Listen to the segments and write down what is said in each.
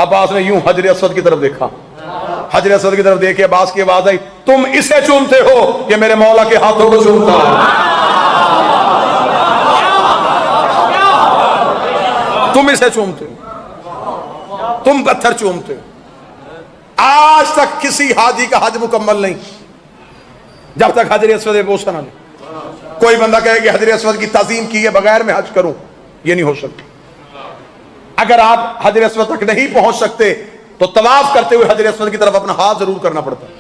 अब्बास ने यूं हजर असवद की तरफ देखा, हजर असवद की तरफ देखे अब्बास की आवाज आई, तुम इसे चूमते हो, ये मेरे मौला के हाथों को चूमता है। तुम इसे चूमते हो, तुम पत्थर चूमते हो। आज तक किसी हाजी का हज मुकम्मल नहीं जब तक हजर असवद बोसा ना ले। कोई बंदा कहे कि हजर असवद की ताजीम की है बगैर मैं हज करूं, ये नहीं हो सकता। अगर आप हजर असवद तक नहीं पहुंच सकते तो तवाफ करते हुए हजर असवद की तरफ अपना हाथ जरूर करना पड़ता है,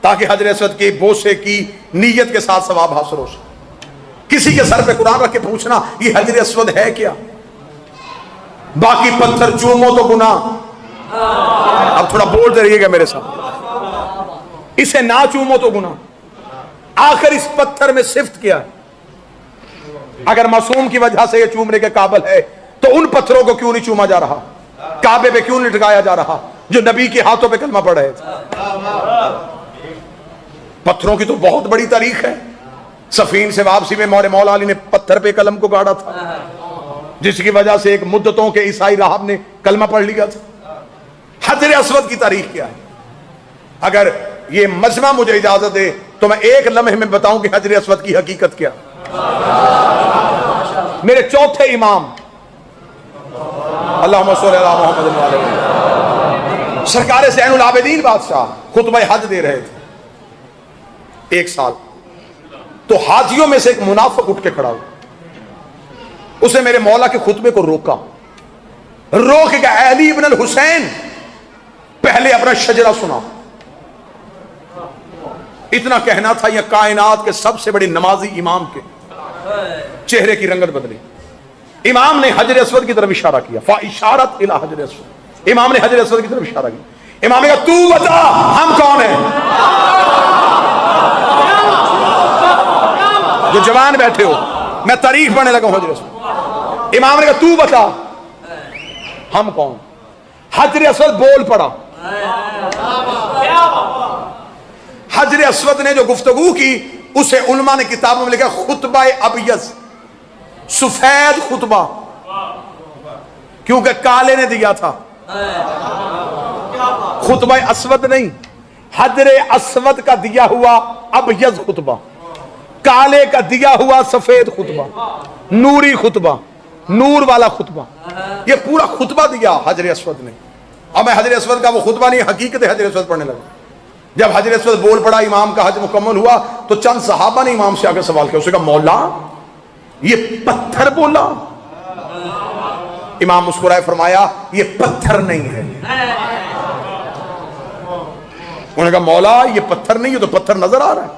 ताकि हजर असवद के बोसे की नीयत के साथ सवाब हासिल हो सके। किसी के सर पे कुरान रख के पूछना ये हजर असवद है क्या, बाकी पत्थर चूमो तो गुनाह। अब थोड़ा बोलते रहिएगा मेरे साथ, इसे ना चूमो तो गुनाह। आखिर इस पत्थर में सिफ्त क्या है? अगर मासूम की वजह से ये चूमने के काबिल है तो उन पत्थरों को क्यों नहीं चूमा जा रहा, काबे पे क्यों नहीं लटकाया जा रहा जो नबी के हाथों पे कलमा पढ़ रहे थे। पत्थरों की तो बहुत बड़ी तारीख है। सफीन से वापसी में मौला अली ने पत्थर पे कलम को गाड़ा था, जिसकी वजह से एक मुद्दतों के ईसाई राहब ने कलमा पढ़ लिया था। हजर असवद की तारीख क्या है? अगर ये मजमा मुझे इजाजत दे तो मैं एक लम्हे में बताऊं कि हजर असवद की हकीकत क्या। मेरे चौथे इमाम अल्लाहुम्मा सल्ली अला मुहम्मद व अलैहि सरकार ज़ैनुल आबिदीन बादशाह खुतबा हज दे रहे थे एक साल, तो हाजियों में से एक मुनाफिक उठ के खड़ा हुआ, उसे मेरे मौला के खुतबे को रोका, रोक के अली इब्न अल हुसैन पहले अपना शजरा सुना। इतना कहना था, यह कायनात के सबसे बड़े नमाजी इमाम के चेहरे की रंगत बदली। इमाम ने हजर असवद की तरफ इशारा किया, फा इशारत इला हजर असवद। इमाम ने हजर असवद की तरफ इशारा किया। इमाम ने कहा तू बता हम कौन है? जो जवान बैठे हो, मैं तारीख पढ़ने लगा हजर असवद। इमाम ने कहा तू बता हम कौन? हजर असवद बोल पड़ा। हजर असवद ने जो गुफ्तगू की उसे उलमा ने किताबों में लिखा खुतबा अबयज़, सफेद खुतबा, क्योंकि काले ने दिया था। खुतबा असवद नहीं, हजर असवद का दिया हुआ अबयज़ खुतबा, काले का दिया हुआ सफेद खुतबा, नूरी खुतबा, नूर वाला खुतबा। ये पूरा खुतबा दिया हजर असवद ने। अब मैं हजर असवद का वो खुतबा नहीं, हकीकत हजर असवद पढ़ने लगा। जब हजर असवद बोल पड़ा, इमाम का हज मुकम्मल हुआ, तो चंद सहाबा ने इमाम से आकर सवाल किया। उसने कहा मौला ये पत्थर बोला? इमाम मुस्कुराए, फरमाया ये पत्थर नहीं है। उन्होंने कहा मौला ये पत्थर नहीं है, तो पत्थर नजर आ रहा है।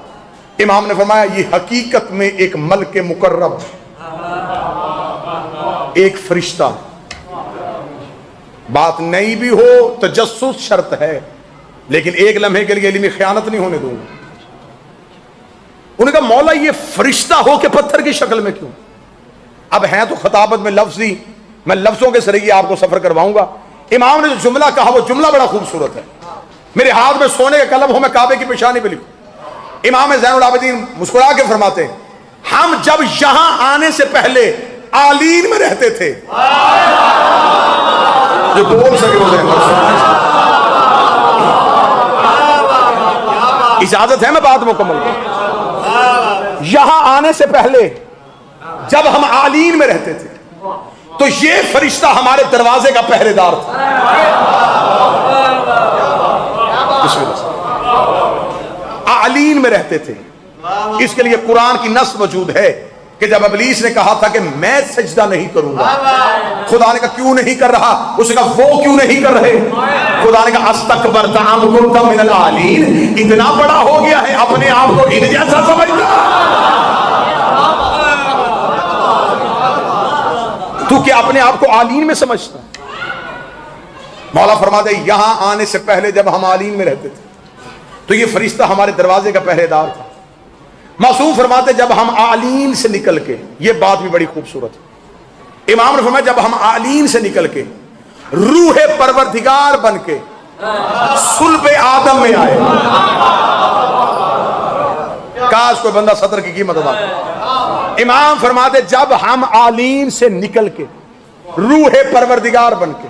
इमाम ने फरमाया ये हकीकत में एक मलके मुकर्रब, एक फरिश्ता। बात नहीं भी हो तो तजस्सुस शर्त है, लेकिन एक लम्हे के लिए इल्मी खयानत नहीं होने दूंगा। उन्होंने कहा मौला ये फरिश्ता हो के पत्थर की शक्ल में क्यों? अब है तो खताबत में लफ्जी, मैं लफ्जों के जरिए आपको सफर करवाऊंगा। इमाम ने जो जुमला कहा वो जुमला बड़ा खूबसूरत है। मेरे हाथ में सोने का कलम हो, मैं काबे की पेशानी पे लिखूं। इमाम ज़ैनुल आबिदीन मुस्कुरा के फरमाते हैं हम जब यहां आने से पहले आलीन में रहते थे। जो बोल सके वो इजाजत है, मैं बात मुकम्मल करूं। यहां आने से पहले जब हम आलीन में रहते थे तो ये फरिश्ता हमारे दरवाजे का पहरेदार था। आलीन में रहते थे। इसके लिए कुरान की नस मौजूद है कि जब इब्लीस ने कहा था कि मैं सजदा नहीं करूंगा, खुदा ने कहा क्यों नहीं कर रहा? उसने कहा वो क्यों नहीं कर रहे? खुदा ने कहा अस्तकबरता अम कुंता मिनल आलीन, इतना बड़ा हो गया है अपने आप को इन जैसा समझता, तू क्या अपने आप को आलीन में समझता? मौला फरमाते यहां आने से पहले जब हम आलीन में रहते थे तो ये फरिश्ता हमारे दरवाजे का पहरेदार था। मासूम फरमाते जब हम आलीन से निकल के, ये बात भी बड़ी खूबसूरत है। इमाम ने फरमाया जब हम आलीन से निकल के रूह परवरदिगार बन के सुल्ब आदम में आए, काश कोई बंदा सतर की कीमत अदा करे। इमाम फरमाते जब हम आलीन से निकल के रूह परवरदिगार बन के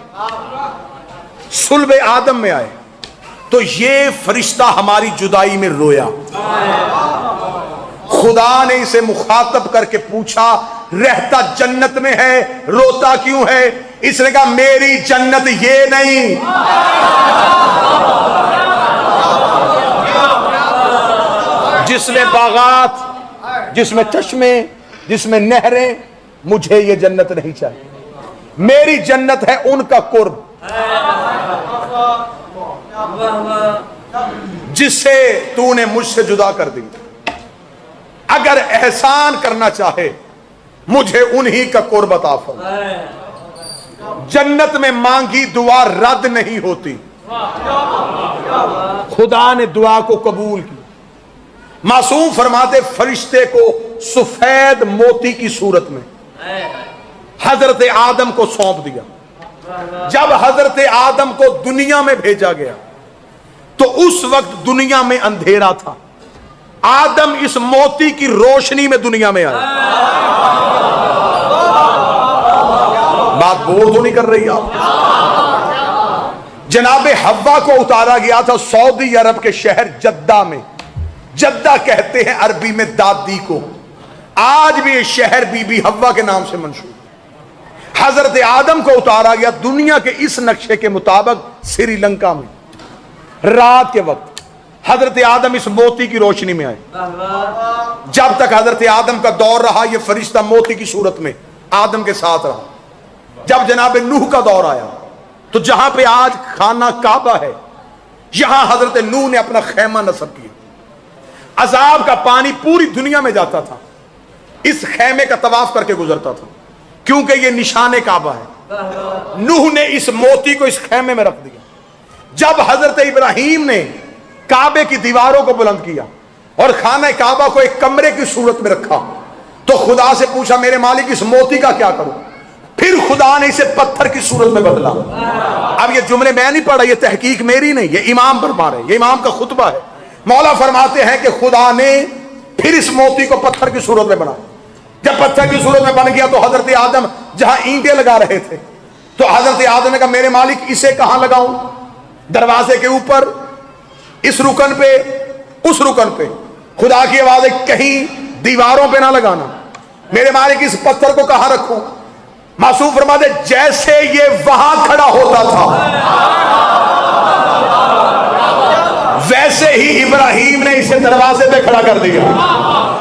सुल्बे आदम में आए तो ये फरिश्ता हमारी जुदाई में रोया। खुदा ने इसे मुखातब करके पूछा, रहता जन्नत में है, रोता क्यों है? इसने कहा मेरी जन्नत ये नहीं, जिसमें बागात, जिसमें चश्मे, जिसमें नहरें, मुझे ये जन्नत नहीं चाहिए। मेरी जन्नत है उनका कुर्ब, जिससे तूने मुझसे जुदा कर दी। अगर एहसान करना चाहे मुझे उन्हीं का कुर्ब अता फरमा। जन्नत में मांगी दुआ रद्द नहीं होती। खुदा ने दुआ को कबूल की। मासूम फरमाते फरिश्ते को सफेद मोती की सूरत में हजरत आदम को सौंप दिया। जब हजरत आदम को दुनिया में भेजा गया तो उस वक्त दुनिया में अंधेरा था। आदम इस मोती की रोशनी में दुनिया में आया। बात बोर तो नहीं कर रही आप? जनाबे हव्वा को उतारा गया था सऊदी अरब के शहर जद्दा में। जद्दा कहते हैं अरबी में दादी को। आज भी ये शहर बीबी हव्वा के नाम से मंसूब। हजरत आदम को उतारा गया दुनिया के इस नक्शे के मुताबिक श्रीलंका में। रात के वक्त हजरत आदम इस मोती की रोशनी में आए। जब तक हजरत आदम का दौर रहा यह फरिश्ता मोती की सूरत में आदम के साथ रहा। जब जनाब नूह का दौर आया तो जहां पे आज खाना काबा है, यहां हजरत नूह ने अपना खैमा नस्ब किया। अजाब का पानी पूरी दुनिया में जाता था, इस खैमे का तवाफ करके गुजरता था, क्योंकि यह निशाने काबा है। नूह ने इस मोती को इस खैमे में रख दिया। जब हजरत इब्राहिम ने काबे की दीवारों को बुलंद किया और खाना काबा को एक कमरे की सूरत में रखा तो खुदा से पूछा मेरे मालिक इस मोती का क्या करूं? फिर खुदा ने इसे पत्थर की सूरत में बदला। अब ये जुमले मैं नहीं पढ़ा, ये तहकीक मेरी नहीं, ये इमाम फरमा रहे, ये इमाम का खुतबा है। मौला फरमाते हैं कि खुदा ने फिर इस मोती को पत्थर की सूरत में बनाया। जब पत्थर की सूरत में बन गया तो हजरत आदम जहां ईंटें लगा रहे थे तो हजरत आदम ने कहा मेरे मालिक इसे कहां लगाऊं? दरवाजे के ऊपर, इस रुकन पे, उस रुकन पे। खुदा की आवाज है कहीं दीवारों पे ना लगाना। मेरे मालिक इस पत्थर को कहां रखूं? मासूम फरमाते जैसे ये वहां खड़ा होता था वैसे ही इब्राहिम ने इसे दरवाजे पे खड़ा कर दिया,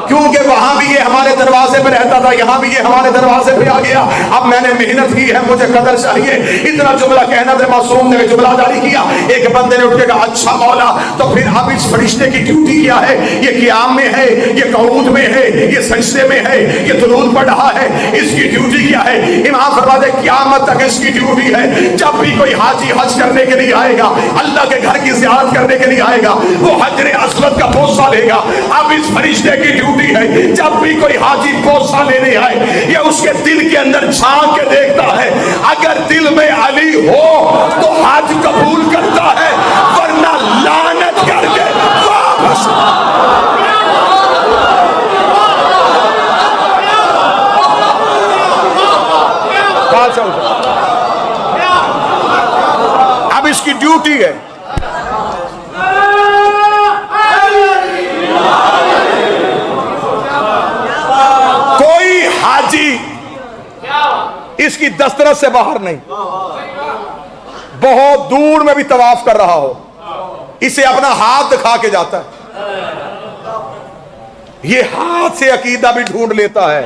क्योंकि वहां भी ये हमारे दरवाजे पे रहता था, यहां भी ये हमारे दरवाजे पे आ गया। अब मैंने मेहनत की है, मुझे कदर चाहिए। इतना जुमला कहना था, मासूम ने जुमला जारी किया। एक बंदे ने उठ के कहा अच्छा मौला तो फिर अब इस फरिश्ते की ड्यूटी क्या है? ये क़ियाम में है, ये कऊद में है, ये सजदे में है, ये दुरूद पढ़ रहा है, इसकी ड्यूटी क्या है? इमाम फरमाते क़यामत तक इसकी ड्यूटी है जब भी कोई हाजी हज करने के लिए आएगा, अल्लाह के घर की ज़ियारत करने के लिए आएगा, वो हजरे अस्वद का बोसा लेगा। अब इस फरिश्ते की ड्यूटी है जब भी कोई हाजी बोसा लेने आए ये उसके दिल के अंदर झांक के देखता है। अगर दिल में अली हो तो हज कबूल करता है, वरना लानत करके वापस। अब इसकी ड्यूटी है। इसकी दस्तरस से बाहर नहीं, बहुत दूर में भी तवाफ कर रहा हो, इसे अपना हाथ दिखा के जाता है। ये हाथ से अकीदा भी ढूंढ लेता है।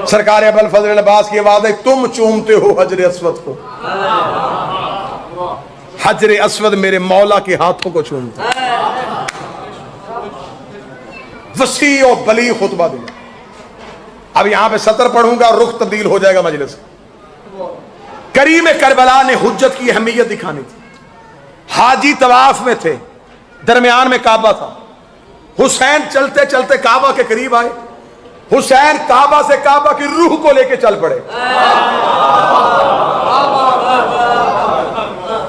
सरकार अबुल फजल अब्बास की आवाज है तुम चूमते हो हजरे अस्वद को, हजरे अस्वद मेरे मौला के हाथों को चूमता। वसी और बली खुतबा दिया। अब यहां पे सतर पढ़ूंगा, रुख तब्दील हो जाएगा मजलिस। करीम करबला ने हुज्जत की अहमियत दिखानी थी। हाजी तवाफ में थे, दरमियान में काबा था। हुसैन चलते चलते काबा के करीब आए। हुसैन काबा से काबा की रूह को लेके चल पड़े।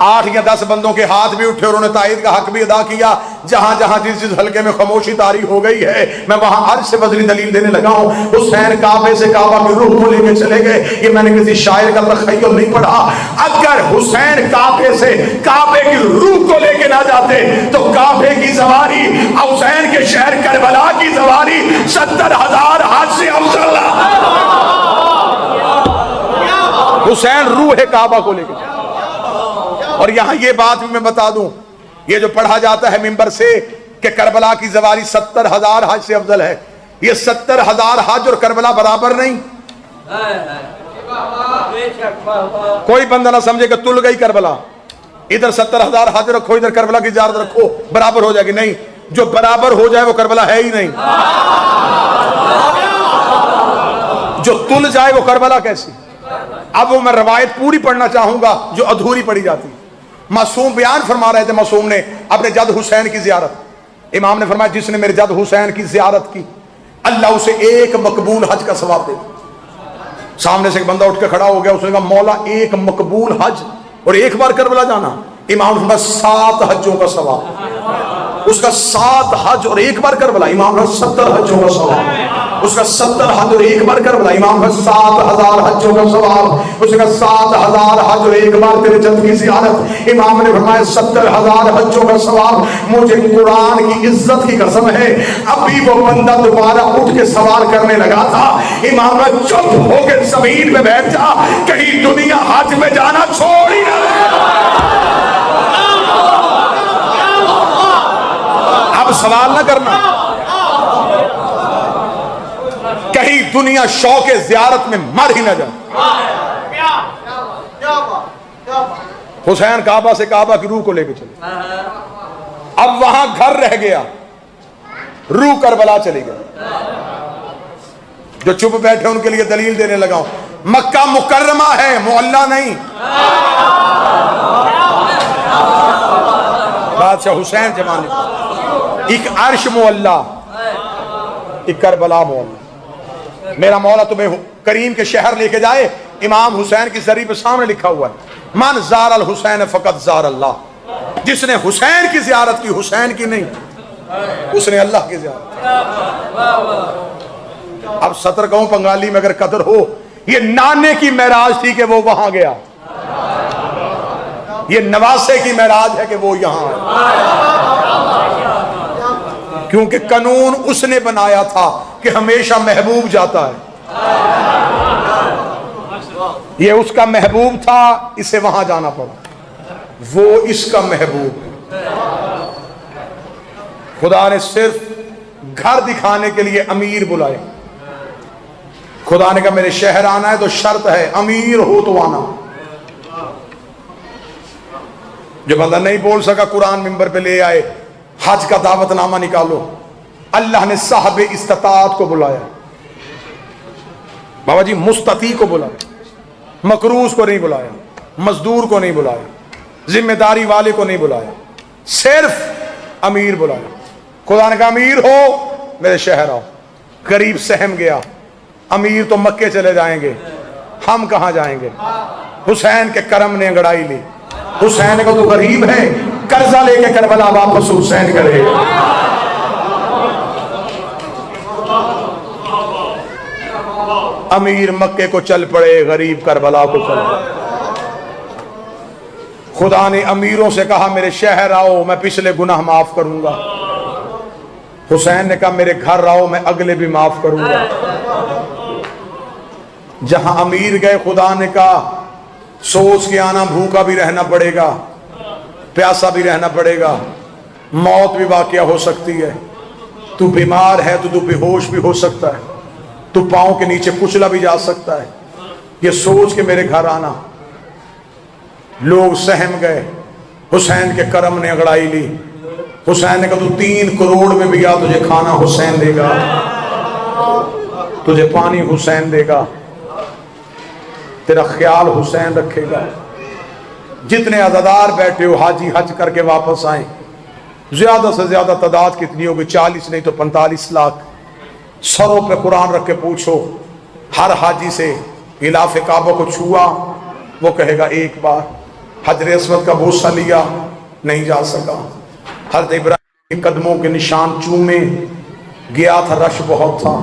8 या 10 बंदों के हाथ भी उठे और उन्होंने ताईद का हक भी अदा किया। जहां जहां जिस हल्के में खामोशी तारी हो गई है, मैं वहां अर्श से बदली दलील देने लगा हूं। हुसैन काबे से काबा की रूह को लेके चले गए। ये मैंने किसी शायर का तखय्युल नहीं पढ़ा। अगर हुसैन काबे से काबे की रूह को लेके ना जाते तो काबे की सवारी, हुसैन के शहर करबला की सवारी 70,000 हाथ से अफजल। हुसैन रूह काबा को लेके। और यहां ये बात भी मैं बता दूं, ये जो पढ़ा जाता है मिंबर से कि करबला की सवारी 70,000 हज से अफजल है, ये 70,000 हज और करबला बराबर नहीं। कोई बंदा ना समझे कि तुल गई करबला, इधर 70,000 हज रखो, इधर करबला की इजाजत रखो, बराबर हो जाएगी। नहीं, जो बराबर हो जाए वो करबला है ही नहीं। जो तुल जाए वो करबला कैसी। अब वो मैं रवायत पूरी पढ़ना चाहूंगा जो अधूरी पढ़ी जाती। मासूम बयान फरमा रहे थे, मासूम ने अपने जद हुसैन की जियारत, इमाम ने फरमाया जिसने मेरे जद हुसैन की जियारत की अल्लाह उसे एक मकबूल हज का सवाब दे। सामने से एक बंदा उठ के खड़ा हो गया, उसने कहा मौला एक मकबूल हज और एक बार करबला जाना। इमाम ने फरमाया 7 हज्जों का सवाब। उसका 7 हज और एक बार करबला। इमाम ने 70 हज्जों का सवाब। उसका 70 हज और एक बार करबला। इमाम ने 7,000 हज्जों का सवाब। उसका 7,000 हज और एक बार तेरे जद की ज़ियारत। इमाम ने फरमाया 70,000 हज्जों का सवाब। मुझे कुरान की इज्जत की कसम है, अभी वो बंदा दोबारा उठ के सवाल करने लगा था, इमाम ने चुप होकर जमीन पे बैठ जा, कहीं दुनिया हज में जाना छोड़ ही ना। अब सवाल ना करना, कहीं दुनिया शौक ज़ियारत में मर ही ना जाए। हुसैन काबा से काबा की रूह को लेकर चले। अब वहां घर रह गया, रूह करबला चली गई। जो चुप बैठे उनके लिए दलील देने लगा हूं। मक्का मुकर्रमा है, मोहल्ला नहीं। बादशाह हुसैन जमाने एक अर्श मोहल्ला, एक करबला मोहल्ला। मेरा मौला तुम्हें करीम के शहर लेके जाए। इमाम हुसैन की जरी पे सामने लिखा हुआ है, मन जार अल हुसैन फकत जार अल्लाह। जिसने हुसैन की जियारत की, हुसैन की नहीं, उसने अल्लाह की जियारत। अब 17 गांव बंगाली में अगर कदर हो, ये नाने की महराज थी कि वो वहां गया, ये नवासे की महराज है कि वो यहां आया। क्योंकि कानून उसने बनाया था कि हमेशा महबूब जाता है। ये उसका महबूब था, इसे वहां जाना पड़ा। वो इसका महबूब है। खुदा ने सिर्फ घर दिखाने के लिए अमीर बुलाए। खुदा ने कहा मेरे शहर आना है तो शर्त है अमीर हो तो आना। जो बंदा नहीं बोल सका कुरान मिंबर पे ले आए, हज का दावतनामा निकालो। अल्लाह ने साहब इस्तात को बुलाया, बाबा जी मुस्तती को बुलाया, मकरूज को नहीं बुलाया, मजदूर को नहीं बुलाया, जिम्मेदारी वाले को नहीं बुलाया, सिर्फ अमीर बुलाया। खुदा ने कहा अमीर हो मेरे शहर आओ। गरीब सहम गया, अमीर तो मक्के चले जाएंगे, हम कहां जाएंगे। हुसैन के करम ने अंगड़ाई ली। हुसैन को तो गरीब है, कर्जा लेके करबला वापस हुसैन करे। अमीर मक्के को चल पड़े, गरीब करबला को चल पड़े। खुदा ने अमीरों से कहा मेरे शहर आओ, मैं पिछले गुनाह माफ करूंगा। हुसैन ने कहा मेरे घर आओ, मैं अगले भी माफ करूंगा। जहां अमीर गए, खुदा ने कहा सोच के आना, भूखा भी रहना पड़ेगा, प्यासा भी रहना पड़ेगा, मौत भी वाकया हो सकती है। तू बीमार है तो तू बेहोश भी हो सकता है, तू पांव के नीचे कुचला भी जा सकता है। ये सोच के मेरे घर आना। लोग सहम गए। हुसैन के करम ने अंगड़ाई ली। हुसैन ने कहा तू 3 करोड़ में भी आ, तुझे खाना हुसैन देगा, तुझे पानी हुसैन देगा, तेरा ख्याल हुसैन रखेगा। जितने अज़ादार बैठे हो हाजी हज करके वापस आए, ज्यादा से ज्यादा तादाद कितनी होगी, 40 नहीं तो 45 लाख। सरों पे कुरान रख के पूछो हर हाजी से, गिलाफ काबा को छुआ, वो कहेगा एक बार। हजर अस्वद का बोसा लिया, नहीं जा सका। हजरत इब्राहिम के कदमों के निशान चूमे, गया था, रश बहुत था।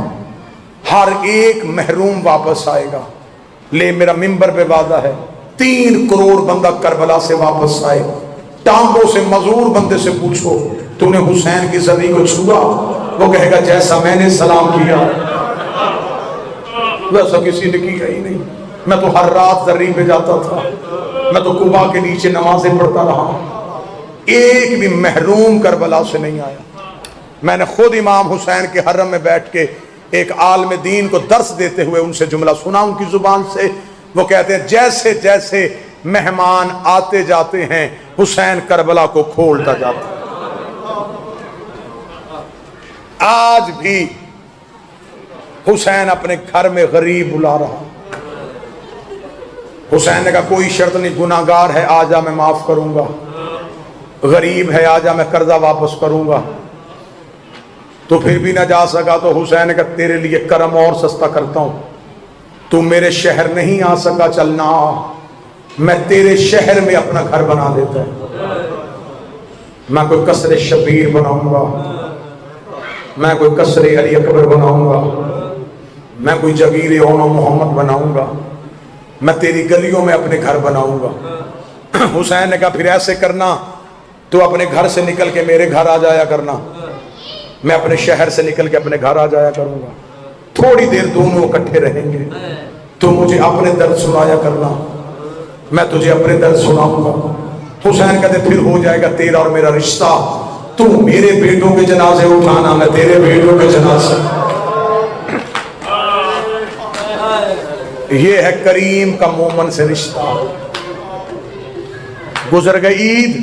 हर एक महरूम वापस आएगा। ले मेरा मिंबर पे वादा है, 3 करोड़ बंदा करबला से वापस आए। टांगों से मजूर बंदे से पूछो तूने हुसैन की जरी को छुआ, वो कहेगा जैसा मैंने सलाम किया वैसा किसी ने किया ही नहीं। मैं तो हर रात जर्री पे जाता था, मैं तो कुबा के नीचे नमाजें पढ़ता रहा, एक भी महरूम करबला से नहीं आया। मैंने खुद इमाम हुसैन के हरम में बैठ के एक आलम दीन को दर्स देते हुए उनसे जुमला सुना उनकी जुबान से। वो कहते हैं जैसे जैसे मेहमान आते जाते हैं हुसैन करबला को खोलता जाता है। आज भी हुसैन अपने घर में गरीब बुला रहा। हुसैन ने कहा कोई शर्त नहीं, गुनाहगार है आजा मैं माफ करूंगा, गरीब है आजा मैं कर्जा वापस करूंगा। तो फिर भी ना जा सका तो हुसैन ने कहा तेरे लिए करम और सस्ता करता हूं, तू मेरे शहर नहीं आ सका, चलना मैं तेरे शहर में अपना घर बना देता है। मैं कोई कसरे शबीर बनाऊंगा, मैं कोई कसरे अली अकबर बनाऊंगा, मैं कोई जगीरे ओनो मोहम्मद बनाऊंगा, मैं तेरी गलियों में अपने घर बनाऊंगा। हुसैन ने कहा फिर ऐसे करना, तू अपने घर से निकल के मेरे घर आ जाया करना, मैं अपने शहर से निकल के अपने घर आ जाया करूंगा, थोड़ी देर दोनों इकट्ठे रहेंगे, तू मुझे अपने दर्द सुनाया करना, मैं तुझे अपने दर्द सुनाऊंगा। हुसैन कहते फिर हो जाएगा तेरा और मेरा रिश्ता, तू मेरे बेटों के जनाजे उठाना, मैं तेरे बेटों के जनाजे। ये है करीम का मोमन से रिश्ता। गुजर गई ईद,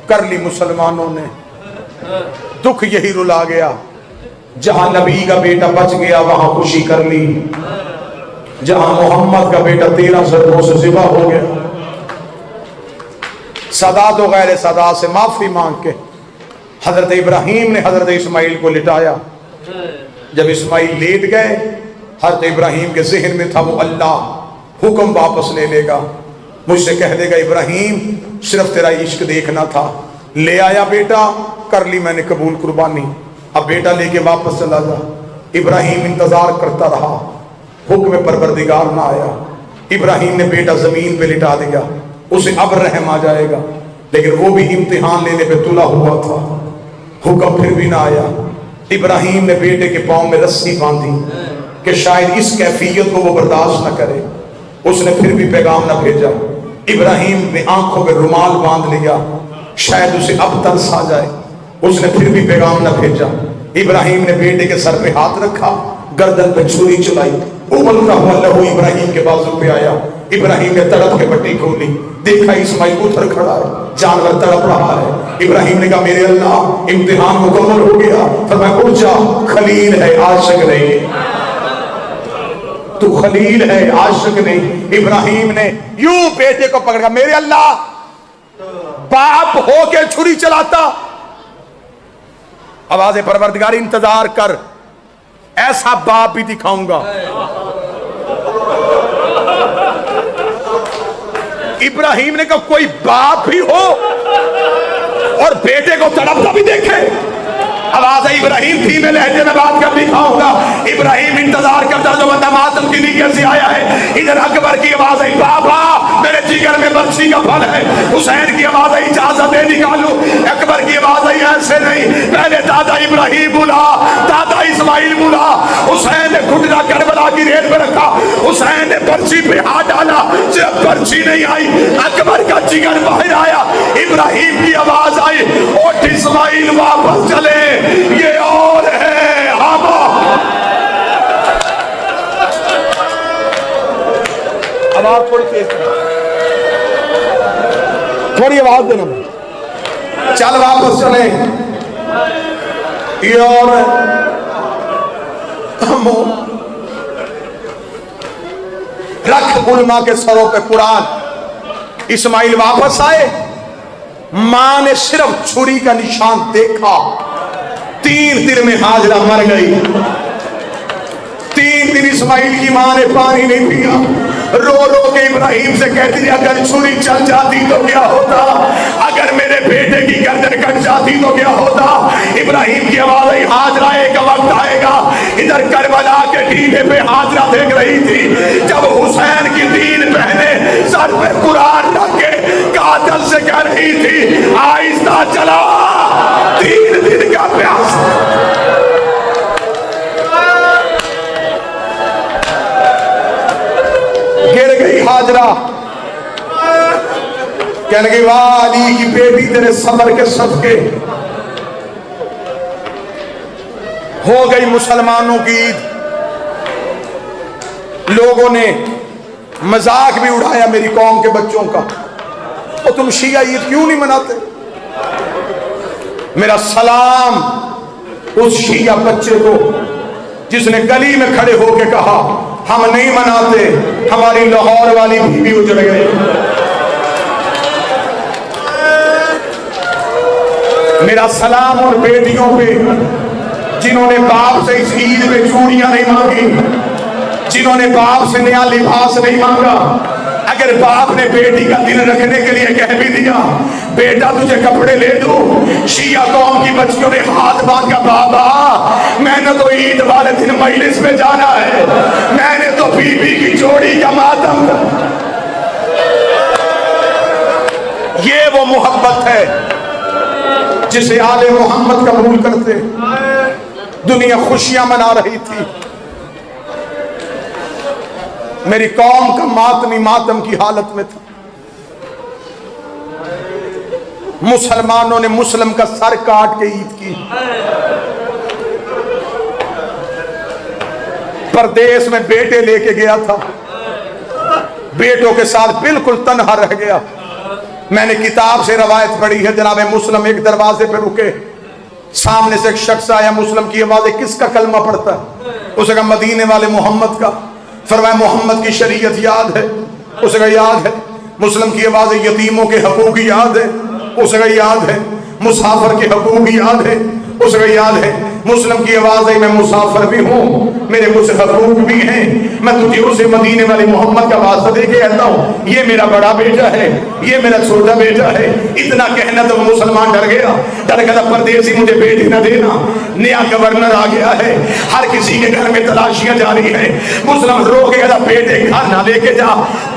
कर ली मुसलमानों ने, दुख यही रुला गया। जहां नबी का बेटा बच गया वहां खुशी कर ली, जहां मोहम्मद का बेटा 13 ज़रबों से ज़िबा हो गया। सदा तो गैर सदा से माफी मांग के हजरत इब्राहिम ने हजरत इस्माइल को लिटाया। जब इस्माइल लेट गए, हजरत इब्राहिम के जहन में था वो अल्लाह हुक्म वापस ले लेगा, मुझसे कह देगा इब्राहिम सिर्फ तेरा इश्क देखना था, ले आया बेटा, कर ली मैंने कबूल कुर्बानी, अब बेटा लेके वापस चला जा। इब्राहिम इंतजार करता रहा, हुक्म परवरदिगार ना आया। इब्राहिम ने बेटा जमीन पे लिटा दिया, उसे अब रहम आ जाएगा, लेकिन वो भी इम्तिहान लेने पे तुला हुआ था, हुक्म फिर भी ना आया। इब्राहिम ने बेटे के पांव में रस्सी बांधी कि शायद इस कैफियत को वो बर्दाश्त न करे, उसने फिर भी पैगाम न भेजा। इब्राहिम ने आंखों पे रुमाल बांध लिया, शायद उसे अब तरस आ जाए, उसने फिर भी पैगाम न भेजा। इब्राहिम ने बेटे के सर पे हाथ रखा, गर्दन पे छुरी चलाई, उबलता हुआ लहू इब्राहिम के बाजू पे आया। इब्राहिम ने तड़प के पट्टी खोली, देखा इस्माइल उधर खड़ा है, जानवर तड़प रहा है। इब्राहिम ने कहा मेरे अल्लाह इम्तिहान मुकम्मल हो गया, फरमाया उठ जा, खलील है आशिक नहीं, तू खलील है आशिक नहीं। इब्राहिम ने यूं बेटे को पकड़ा, मेरे अल्लाह बाप हो के छुरी चलाता, आवाज़ परवरदिगार इंतजार कर, ऐसा बाप भी दिखाऊंगा। इब्राहिम ने कहा कोई बाप ही हो और बेटे को तड़पता भी देखे। आवाज है इब्राहिम धीमे लहजे में बात कर दिखाऊंगा। इब्राहिम इंतजार करता जो बंदा मातम की नीयत से आया है। इधर अकबर की आवाज है बाबा मेरे जिगर में बच्ची का फल है। हुसैन की आवाज है इजाजत है निकालू। अकबर की आवाज है ऐसे नहीं, पहले दादा इब्राहिम बुला, दादा इस्माइल बुला। हुसैन ने घुटना करबला की रेत में रखा, हुसैन ने पर्ची पे हाथ डाला, जब पर्ची नहीं आई अकबर का जिगर बाहर आया। इब्राहिम की आवाज आई उठ इस्माइल वापस चले, ये और है हवा। आवाज थोड़ी तेज, थोड़ी आवाज देना, चल वापस चले, ये और रख उलमा के सरों पे कुरान। इस्माइल वापस आए, मां ने सिर्फ छुरी का निशान देखा, 3 दिन में हाजरा मर गई। 3 दिन इस्माइल की मां ने पानी नहीं पिया। रो रो के इब्राहिम से कहती थी अगर छुरी चल जाती तो क्या होता, अगर मेरे बेटे की गर्दन कट जाती तो क्या होता। इब्राहिम की आवाज आई, हाजरा एक वक्त आएगा। इधर करबला के टीले पे हाजरा देख रही थी जब हुसैन की दीन पहने सर पे कुरान रख के कातल से कह रही थी आहिस्ता चला, 3 दिन का प्यास। गिर गई हाजरा, कहने लगी वाह अली की बेटी तेरे सब्र के सदके। हो गई मुसलमानों की ईद। लोगों ने मजाक भी उड़ाया मेरी कौम के बच्चों का, और तुम शिया ईद क्यों नहीं मनाते। मेरा सलाम उस शिया बच्चे को जिसने गली में खड़े होकर कहा हम नहीं मनाते, हमारी लाहौर वाली बीवी उजड़ गई। मेरा सलाम उन बेटियों पे जिन्होंने बाप से इस ईद में चूड़ियां नहीं मांगी, जिन्होंने बाप से नया लिबास नहीं मांगा। अगर बाप ने बेटी का दिल रखने के लिए कह भी दिया बेटा तुझे कपड़े ले दूं, शिया कौम की बच्चियों ने हाथ बांधा बाबा मैंने तो ईद वाले दिन मजलिस में जाना है, मैंने तो बीबी की जोड़ी का मातम। ये वो मोहब्बत है जिसे आले मोहम्मद कबूल करते। दुनिया खुशियां मना रही थी, मेरी कौम का मातमी मातम की हालत में था। मुसलमानों ने मुस्लिम का सर काट के ईद की। परदेश में बेटे लेके गया था, बेटों के साथ बिल्कुल तन्हा रह गया। मैंने किताब से रवायत पढ़ी है, जनाब मुस्लिम एक दरवाजे पे रुके, सामने से एक शख्स आया, मुस्लिम की आवाज किसका कलमा पढ़ता है? उसे कहा मदीने वाले मोहम्मद का। फरमाया मोहम्मद की शरीयत याद है? उसे कहा याद है। मुस्लिम की आवाज यतीमों के हकूक याद है? उसे कहा याद है। मुसाफिर के हकूक याद है? उसे कहा याद है। मुस्लिम की आवाज है मैं मुसाफिर भी हूँ, मेरे कुछ हकूक भी हैं, मैं तुझे उसे मदीने वाले मोहम्मद का वास्ता दे के कहता हूँ, ये मेरा बड़ा बेटा है, ये मेरा छोटा बेटा है। इतना कहना तो मुसलमान डर गया, डर गया परदेसी मुझे बेटी न देना, नया गवर्नर आ गया है, हर किसी के घर में तलाशियां जारी है। मुसलमान रो के कहता बेटे घर ना लेके जा,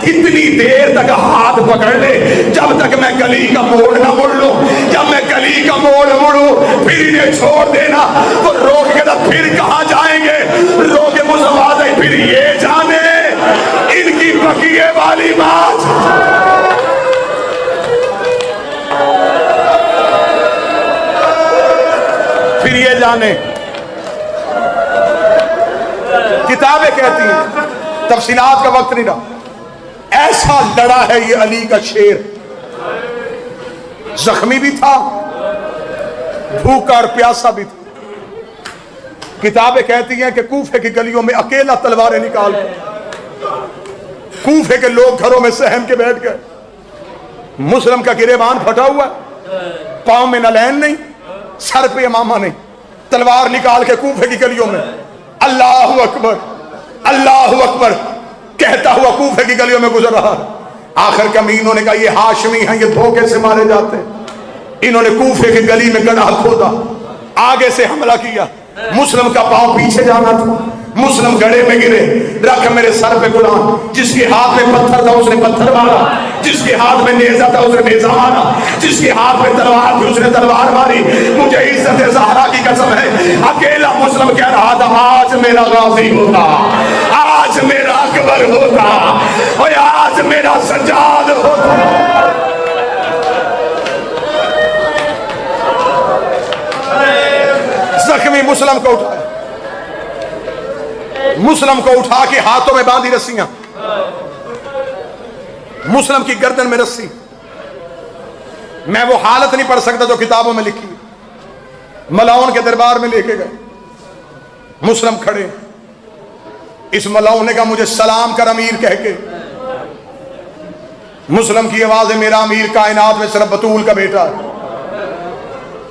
इतनी देर तक हाथ पकड़ ले जब तक मैं गली का मोड़ ना मुड़ लूं, जब मैं गली का मोड़ मुड़ू फिर इन्हें छोड़ देना। वो रो के कहता फिर कहां जाएंगे? रो के मुसलमान है फिर ये जाने इनकी बकिए वाली बात। फिर ये जाने, किताबें कहती हैं, तफसीलात का वक्त नहीं रहा। ऐसा लड़ा है ये अली का शेर, जख्मी भी था, भूखा और प्यासा भी था। किताबें कहती हैं कि कूफे की गलियों में अकेला तलवारें निकाल कर कूफे के लोग घरों में सहम के बैठ गए। मुस्लिम का गिरेबान फटा हुआ, पांव में नलैन नहीं, सर पे इमामा नहीं, तलवार निकाल के कूफे की गलियों में अल्लाहु अकबर अल्लाहु अकबर कहता हुआ कूफे की गलियों में गुजर रहा। आखिर कमीनों ने कहा ये हाशमी हैं, ये धोखे से मारे जाते हैं। इन्होंने कूफे की गली में गड्ढा खोदा, आगे से हमला किया। मुस्लिम का पांव पीछे जाना था, मुस्लिम गड्ढे में गिरे। रख मेरे सर पे गुलाम, जिसके हाथ में पत्थर था उसने पत्थर मारा, जिसके हाथ में नेजा था उसने नेजा मारा, जिसके हाथ में तलवार थी उसने तलवार मारी। मुझे इज्जत ज़हरा की कसम है, अकेला मुस्लिम कह रहा था आज मेरा गाजी होता, आज मेरा अकबर होता, और आज मेरा सज्जाद होता। जख्मी मुस्लिम को उठाया, मुस्लिम को उठा के हाथों में बांधी रस्सियां, मुस्लिम की गर्दन में रस्सी। मैं वो हालत नहीं पढ़ सकता जो किताबों में लिखी है। मलाउन के दरबार में लेके गए, मुस्लिम खड़े, इस मलाउन ने कहा मुझे सलाम कर अमीर कह के। मुस्लिम की आवाज है मेरा अमीर कायनात में सिर्फ बतूल का बेटा है।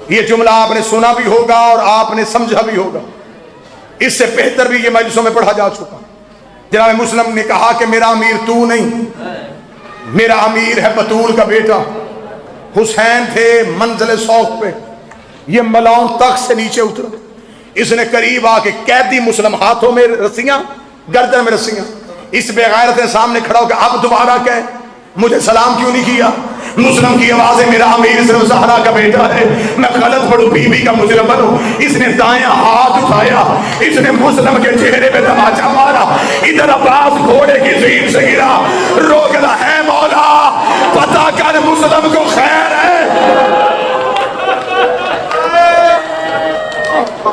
ये जुमला आपने सुना भी होगा और आपने समझा भी होगा, इससे बेहतर भी ये मजलिसों में पढ़ा जा चुका। जनाब मुस्लिम ने कहा कि मेरा अमीर तू नहीं, मेरा अमीर है बतूल का बेटा हुसैन। थे मंजिल शौक पे, ये मलाउन तख्त से नीचे उतरा, इसने करीब आके कैदी मुस्लिम, हाथों में रस्सियां, गर्दन में रस्सियां, इस बेगैरत ने सामने खड़ा होकर अब दोबारा कह, मुझे सलाम क्यों नहीं किया? मुस्लिम की आवाज है, मेरा अमीर सिर्फ ज़हरा का बेटा है, मैं गलत पढ़ू बीबी का मुजरिम बनूं। इसने दायां हाथ उठाया, इसने मुस्लिम के चेहरे पे तमाचा मारा, इधर अब्बास घोड़े की जीप से गिरा, रोकना है मौला, पता कर मुस्लिम को खैर है।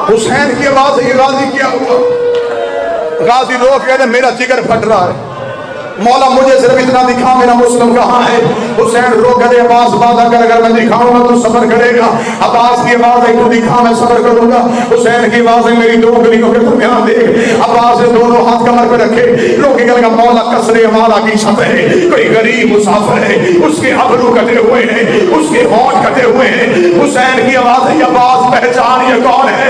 हुसैन की आवाज है, गाजी क्या हुआ? गाजी रो कहते मेरा जिगर फट रहा है, मौला मुझे सिर्फ इतना दिखा मेरा मुस्लिम कहाँ है। हुसैन रो करे अब्बास वादा कर, अगर मैं दिखाऊंगा तो सब्र करेगा। अब्बास की आवाज है, तू दिखा मैं सब्र करूंगा। हुसैन की आवाज है, मेरी दो गलियों के दरमियान देख। अब्बास ने दोनों हाथ कमर पे रखे, रोके गले का मौला कसरे हमारा की छत है, कोई गरीब मुसाफिर है, उसके अबरू कटे हुए हैं, उसके होंठ कटे हुए हैं। हुसैन की आवाज है, अब्बास पहचान ये कौन है?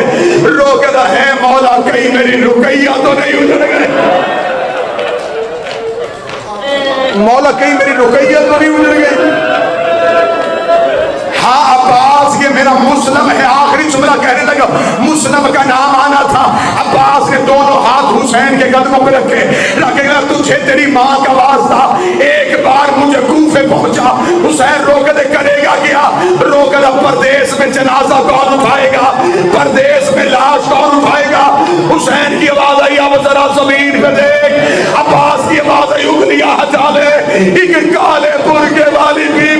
रोके है मौला, कहीं मेरी रुकैया तो नहीं उजड़ गए? मौला कहीं मेरी रुकैया तो नहीं उजड़ गई? हाँ अब्बास ये मेरा मुस्लिम है। आखिरी जुमला कहने लगा, मुस्लिम का नाम आना था। अब्बास ने दोनों हाथ हुसैन के कदमों पे रखे, रखेगा तुझे तेरी माँ का वास्ता, एक बार मुझे कूफे पहुंचा। हुसैन रोकदे करेगा क्या? रोकदा परदेश में जनाजा कौन उठाएगा? परदेश में लाश कौन उठाएगा? हुसैन की आवाज आई, अब जरा जमीन पे देख। अब्बास की आवाज आई, उंगलियां हटा ले, एक काले पुरगे वाली भी